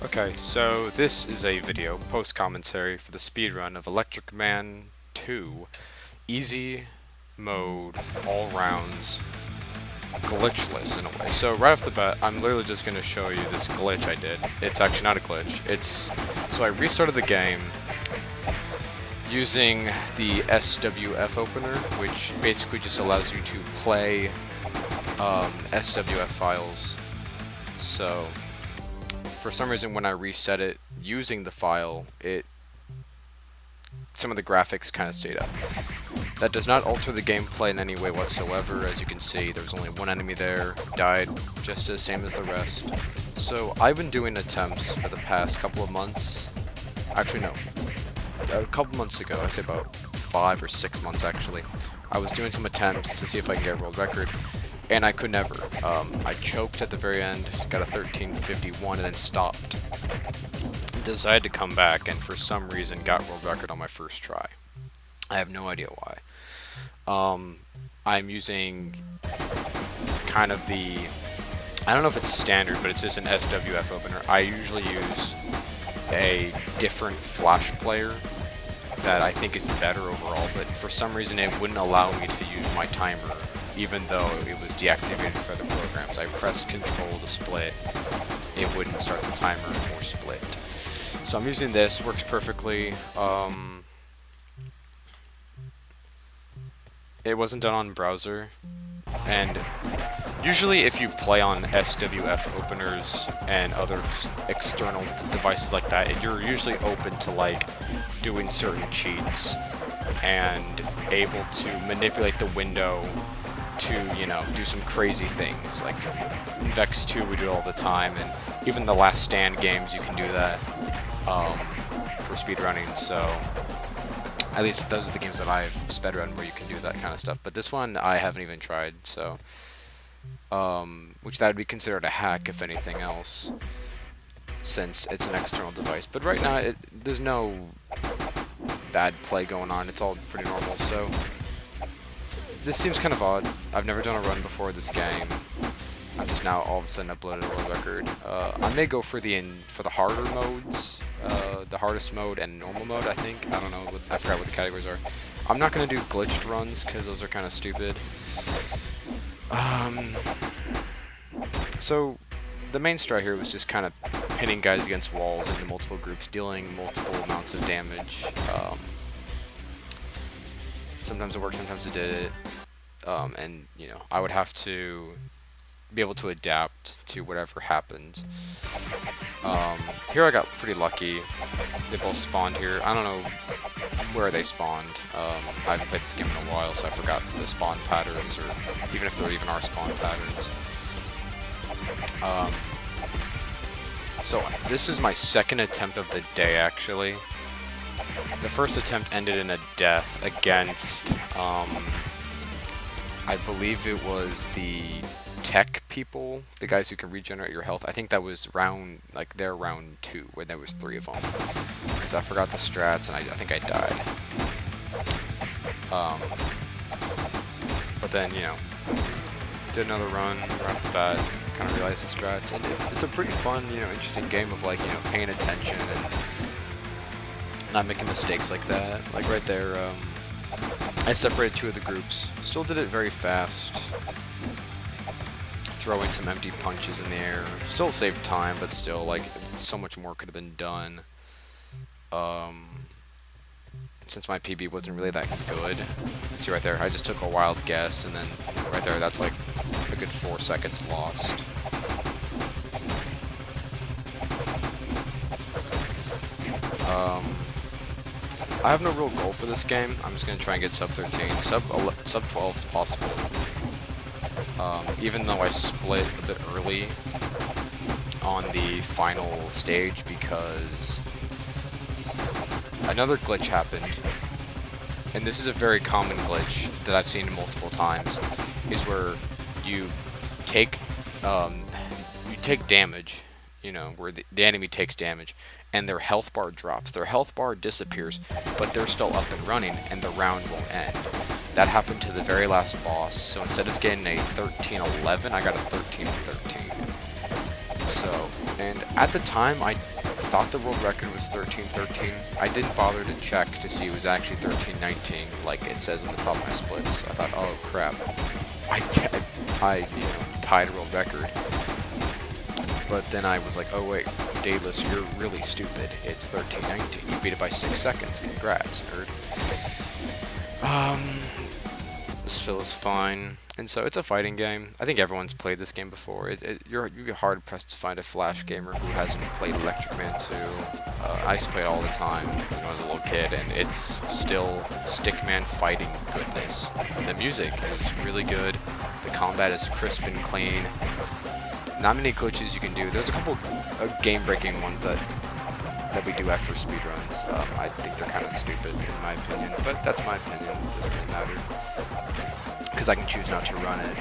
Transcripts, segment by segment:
Okay, so this is a video post-commentary for the speedrun of Electric Man 2 Easy Mode All Rounds Glitchless in a way. So right off the bat, I'm literally just going to show you this glitch I did. It's actually not a glitch. So I restarted the game using the SWF opener, which basically just allows you to play SWF files. So for some reason, when I reset it using the file, some of the graphics kind of stayed up. That does not alter the gameplay in any way whatsoever. As you can see, there's only one enemy there, died just as same as the rest. So I've been doing attempts for the past couple of months. Actually, no, a couple months ago, I'd say about 5 or 6 months actually. I was doing some attempts to see if I can get a world record, and I could never. I choked at the very end, got a 13:51, and then stopped. Decided to come back, and for some reason got world record on my first try. I have no idea why. I'm using kind of I don't know if it's standard, but it's just an SWF opener. I usually use a different Flash player that I think is better overall, but for some reason it wouldn't allow me to use my timer, even though it was deactivated for the programs. I pressed Control to split, it wouldn't start the timer or split. So I'm using this, works perfectly. It wasn't done on browser, and usually if you play on SWF openers and other external devices like that, you're usually open to like doing certain cheats and able to manipulate the window to, you know, do some crazy things. Like in Vex 2 we do it all the time, and even the Last Stand games you can do that for speedrunning, so at least those are the games that I've speedrun where you can do that kind of stuff. But this one I haven't even tried, so which that would be considered a hack if anything else, since it's an external device. But right now there's no bad play going on, it's all pretty normal, so this seems kind of odd. I've never done a run before this game. I just now all of a sudden uploaded a world record. I may go for the harder modes, the hardest mode and normal mode, I think. I don't know, I forgot what the categories are. I'm not going to do glitched runs because those are kind of stupid. So the main strat here was just kind of pinning guys against walls into multiple groups, dealing multiple amounts of damage. Sometimes it worked, sometimes it did. And you know, I would have to be able to adapt to whatever happened. Here I got pretty lucky. They both spawned here. I don't know where they spawned. I haven't played this game in a while, so I forgot the spawn patterns, or even if there even are spawn patterns. So this is my second attempt of the day, actually. The first attempt ended in a death against, I believe it was the tech people, the guys who can regenerate your health. I think that was round 2, where there was 3 of them. Because I forgot the strats, and I think I died. But then, you know, did another run right off the bat, kind of realized the strats, and it's a pretty fun, you know, interesting game of like, you know, paying attention and not making mistakes like that. Like right there, I separated 2 of the groups. Still did it very fast. Throwing some empty punches in the air. Still saved time, but still, like, so much more could have been done. Since my PB wasn't really that good. See right there, I just took a wild guess, and then right there, that's like a good 4 seconds lost. I have no real goal for this game. I'm just gonna try and get sub 13, sub 12 is possible. Even though I split a bit early on the final stage because another glitch happened, and this is a very common glitch that I've seen multiple times, is where you take damage, you know, where the enemy takes damage, and their health bar drops. Their health bar disappears, but they're still up and running, and the round won't end. That happened to the very last boss, so instead of getting a 13-11, I got a 13-13. So And at the time, I thought the world record was 13:13. I didn't bother to check to see it was actually 13:19, like it says on the top of my splits. I thought, oh crap, I tied a world record. But then I was like, oh wait, Daedalus, you're really stupid. It's 13:19. You beat it by 6 seconds. Congrats, nerd. This feels fine. And so it's a fighting game. I think everyone's played this game before. You'd be hard pressed to find a Flash gamer who hasn't played Electric Man 2. I used to play it all the time when I was a little kid, and it's still stickman fighting goodness. The music is really good. The combat is crisp and clean. Not many glitches you can do. There's a couple game-breaking ones that we do after speedruns. I think they're kind of stupid in my opinion, but that's my opinion. It doesn't really matter because I can choose not to run it.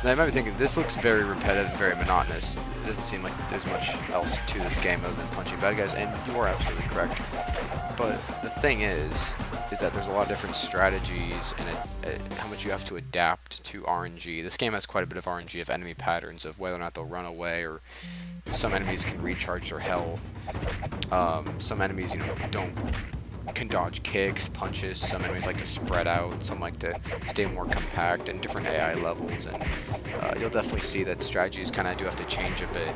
Now you might be thinking, this looks very repetitive and very monotonous. It doesn't seem like there's much else to this game other than punching bad guys, and you are absolutely correct. But the thing is that there's a lot of different strategies and how much you have to adapt to RNG. This game has quite a bit of RNG of enemy patterns, of whether or not they'll run away, or some enemies can recharge their health. Some enemies, can dodge kicks, punches. Some enemies like to spread out. Some like to stay more compact, and different AI levels. And you'll definitely see that strategies kind of do have to change a bit.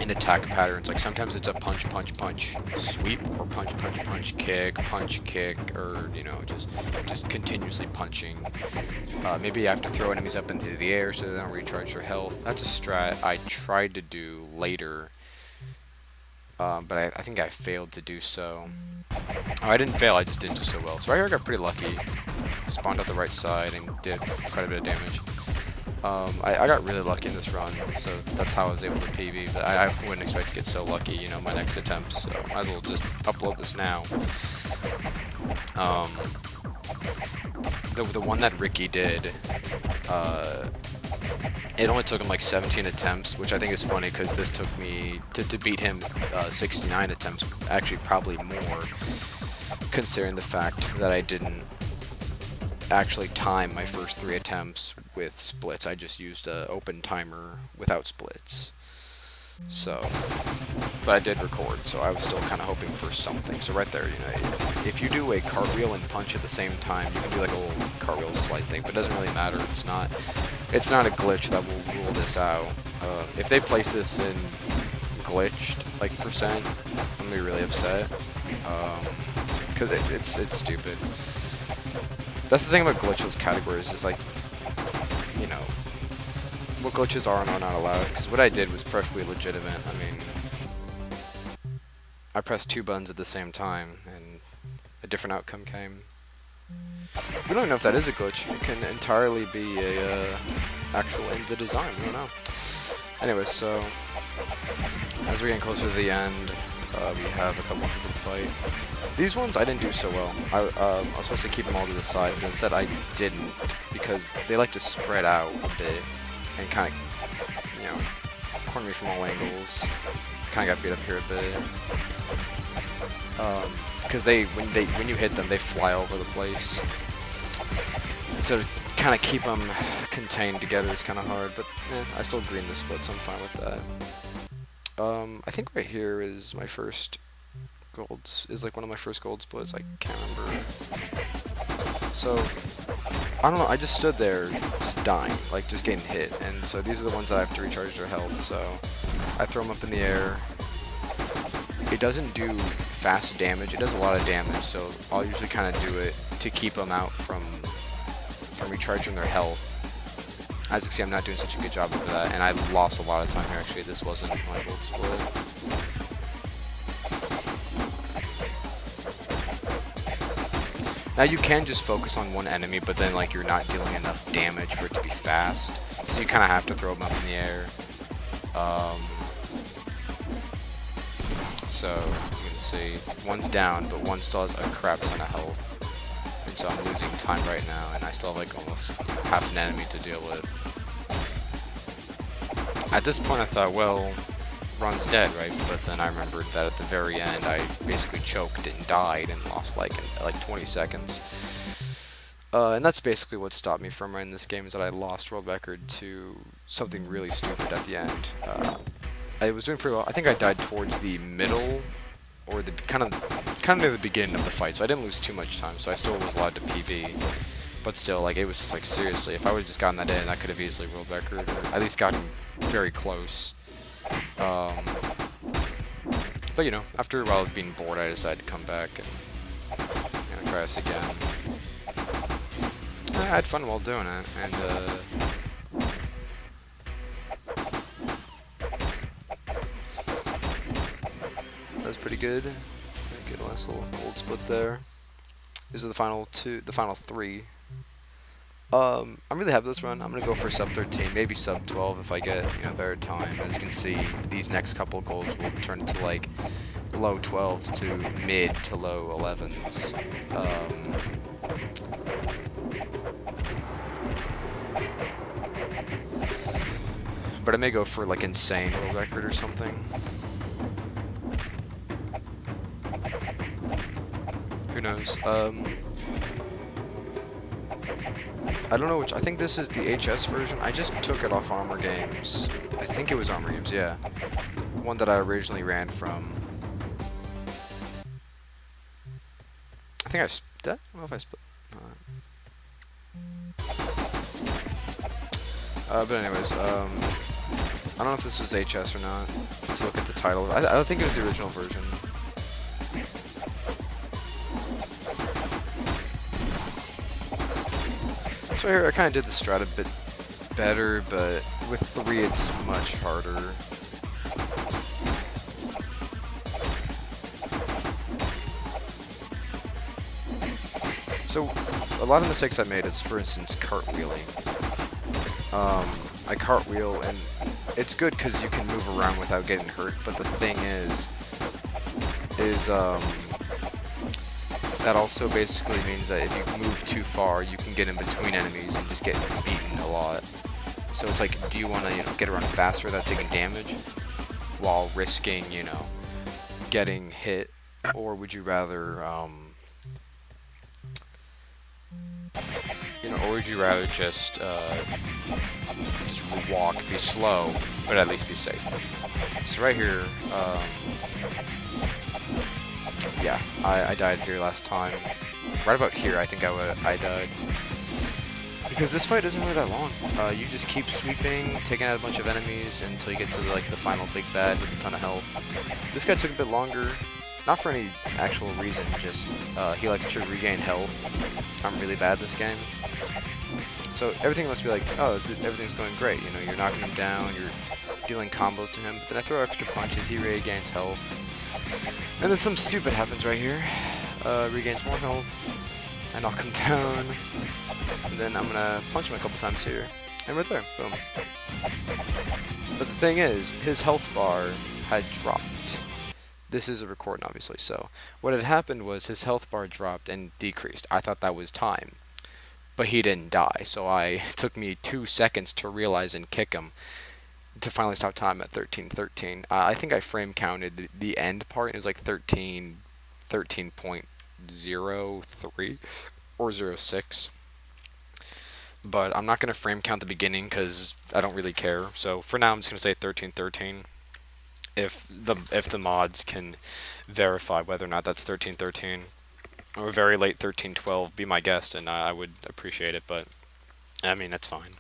In attack patterns, like sometimes it's a punch, punch, punch, sweep, or punch, punch, punch, kick, or just continuously punching. Maybe you have to throw enemies up into the air so they don't recharge their health. That's a strat I tried to do later, but I think I failed to do so. Oh, I didn't fail, I just didn't do so well. So right here I got pretty lucky. Spawned out the right side and did quite a bit of damage. I got really lucky in this run, so that's how I was able to PB, but I wouldn't expect to get so lucky, my next attempt, so might as well just upload this now. The one that Ricky did, it only took him like 17 attempts, which I think is funny, because this took me, to beat him, 69 attempts, actually probably more, considering the fact that I didn't actually time my first 3 attempts with splits. I just used an open timer without splits. So, but I did record, so I was still kind of hoping for something. So right there, if you do a cartwheel and punch at the same time, you can do like a little cartwheel slide thing, but it doesn't really matter. It's not a glitch that will rule this out. If they place this in glitched like percent, I'm gonna be really upset, because it's stupid. That's the thing about glitchless categories, is like, what glitches are and are not allowed, because what I did was perfectly legitimate. I mean, I pressed 2 buttons at the same time, and a different outcome came. We don't even know if that is a glitch. It can entirely be a actual in the design, we don't know. Anyway, so, as we're getting closer to the end, we have a couple people to fight. These ones I didn't do so well. I was supposed to keep them all to the side, but instead I didn't, because they like to spread out a bit and kind of, corner me from all angles. Kind of got beat up here a bit. Because when you hit them, they fly all over the place. And so to kind of keep them contained together is kind of hard, but I still green the split, so I'm fine with that. I think right here is my first like one of my first gold splits. I can't remember. So, I don't know, I just stood there just dying, like just getting hit, and so these are the ones that I have to recharge their health, so I throw them up in the air. It doesn't do fast damage, it does a lot of damage, so I'll usually kind of do it to keep them out from recharging their health. As you can see, I'm not doing such a good job of that, and I lost a lot of time here. Actually, this wasn't my gold split. Now you can just focus on one enemy, but then like you're not dealing enough damage for it to be fast, so you kind of have to throw them up in the air. So as you can see, one's down, but one still has a crap ton of health, and so I'm losing time right now, and I still have like almost half an enemy to deal with. At this point I thought, well, Ron's dead, right? But then I remembered that at the very end I basically choked and died and lost like 20 seconds. And that's basically what stopped me from running this game, is that I lost world record to something really stupid at the end. I was doing pretty well. I think I died towards the middle, or the kind of near the beginning of the fight, so I didn't lose too much time, so I still was allowed to PB. But still, like, it was just like, seriously, if I would have just gotten that in, I could have easily world record, or at least gotten very close. But you know, after a while of being bored, I decided to come back and try this again. I had fun while doing it, and that was pretty good. Get a nice little gold split there. These are the final three. I'm really happy with this run. I'm gonna go for sub 13, maybe sub 12 if I get better time. As you can see, these next couple golds will turn to like low 12s to mid to low 11s. But I may go for like insane world record or something. Who knows? I don't know which. I think this is the HS version. I just took it off Armor Games. I think it was Armor Games, yeah. One that I originally ran from. I think I don't know if I split. But anyways, I don't know if this was HS or not. Let's look at the title. I don't think it was the original version. So here I kind of did the strat a bit better, but with 3 it's much harder. So a lot of mistakes I made is, for instance, cartwheeling. I cartwheel, and it's good because you can move around without getting hurt, but the thing is that also basically means that if you move too far, you can get in between enemies and just get beaten a lot. So it's like, do you want to get around faster without taking damage while risking, getting hit, or would you rather, or would you rather just walk, be slow, but at least be safe? So right here, yeah, I died here last time. Right about here, I think I died. Because this fight isn't really that long. You just keep sweeping, taking out a bunch of enemies until you get to the final big bad with a ton of health. This guy took a bit longer, not for any actual reason, just he likes to regain health. I'm really bad this game. So everything must be like, oh, everything's going great. You're knocking him down, you're dealing combos to him, but then I throw extra punches, he regains health. And then some stupid happens right here. Regains more health. I knock him down. And then I'm gonna punch him a couple times here. And right there. Boom. But the thing is, his health bar had dropped. This is a recording, obviously, so what had happened was his health bar dropped and decreased. I thought that was time. But he didn't die, so it took me 2 seconds to realize and kick him to finally stop time at 13:13. I think I frame counted the end part. It was like 13.03 or 06. But I'm not going to frame count the beginning because I don't really care. So for now, I'm just going to say 13:13. If the mods can verify whether or not that's 13:13 or very late 13:12, be my guest, and I would appreciate it. But I mean, that's fine.